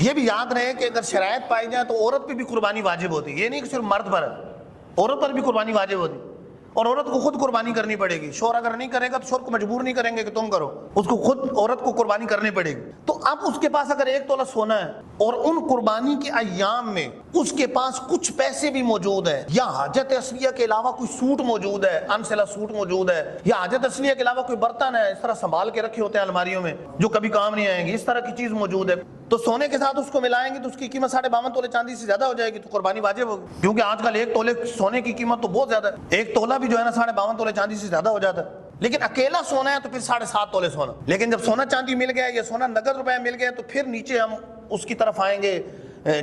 یہ بھی یاد رہے کہ اگر شرائط پائی جائے تو عورت پہ بھی قربانی واجب ہوتی ہے، یہ نہیں کہ صرف مرد پر ہے، عورت پر بھی قربانی واجب ہوتی ہے، اور عورت کو خود قربانی کرنی پڑے گی۔ شوہر اگر نہیں کرے گا تو شوہر کو مجبور نہیں کریں گے کہ تم کرو، اس کو خود عورت کو قربانی کرنی پڑے گی۔ تو اب اس کے پاس اگر 1 تولہ سونا ہے اور ان قربانی کے ایام میں اس کے پاس کچھ پیسے بھی موجود ہیں، یا حاجت اصلیہ کے علاوہ کوئی سوٹ موجود ہے، انسلا سوٹ موجود ہے، یا حاجت اصلیہ کے علاوہ کوئی برتن ہے اس طرح سنبھال کے رکھے ہوتے ہیں الماریوں میں جو کبھی کام نہیں آئیں گے، اس طرح کی چیز موجود ہے، تو سونے کے ساتھ اس کو ملائیں گے تو اس کی قیمت 52.5 تولے چاندی سے زیادہ ہو جائے گی، تو قربانی واجب ہوگی، کیونکہ آج کل 1 تولے سونے کی قیمت تو بہت زیادہ ہے، 1 تولہ بھی جو ہے نا 52.5 تولے چاندی سے زیادہ ہو جاتا ہے۔ لیکن اکیلا سونا ہے تو پھر 7.5 تولے سونا، لیکن جب سونا چاندی مل گیا یا سونا نقد روپے مل گئے تو پھر نیچے ہم اس کی طرف آئیں گے،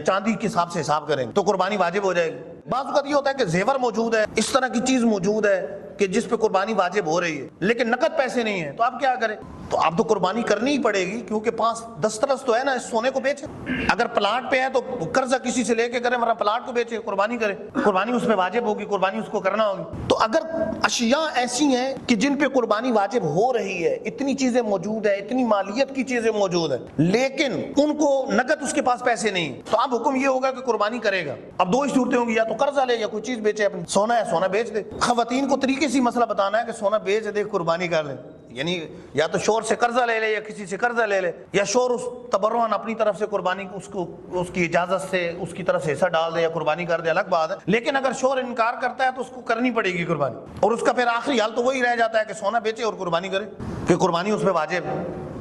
چاندی کے حساب سے حساب کریں گے تو قربانی واجب ہو جائے گی۔ بعض اوقات یہ ہوتا ہے کہ زیور موجود ہے، اس طرح کی چیز موجود ہے کہ جس پہ قربانی واجب ہو رہی ہے لیکن نقد پیسے نہیں ہیں، تو آپ کیا کریں؟ تو آپ تو قربانی کرنی ہی پڑے گی، کیونکہ پاس دسترس تو ہے نا اس سونے کو بیچے۔ اگر پلاٹ پہ ہے تو قرضہ کسی سے لے کے کریں، ورنہ پلاٹ کو بیچے، قربانی کرے، قربانی اس پہ واجب ہوگی، قربانی اس کو کرنا ہوگی۔ تو اگر اشیاء ایسی ہیں کہ جن پہ قربانی واجب ہو رہی ہے، اتنی چیزیں موجود ہیں، اتنی مالیت کی چیزیں موجود ہیں، لیکن ان کو نقد اس کے پاس پیسے نہیں، تو اب حکم یہ ہوگا کہ قربانی کرے گا۔ اب 2 ہی صورتیں ہوں گی، یا تو قرضہ لے یا کوئی چیز بیچے اپنی، سونا ہے سونا بیچ دے۔ خواتین کو طریقے سے مسئلہ بتانا ہے کہ سونا بیچ دے قربانی کر لے، یعنی یا تو شوہر سے قرضہ لے لے یا کسی سے قرضہ لے لے، یا شوہر اس تبرعاً اپنی طرف سے قربانی اس کی اجازت سے اس کی طرف سے حصہ ڈال دے یا قربانی کر دے، الگ بات ہے۔ لیکن اگر شوہر انکار کرتا ہے تو اس کو کرنی پڑے گی قربانی، اور اس کا پھر آخری حال تو وہی رہ جاتا ہے کہ سونا بیچے اور قربانی کرے، کہ قربانی اس پہ واجب ہے۔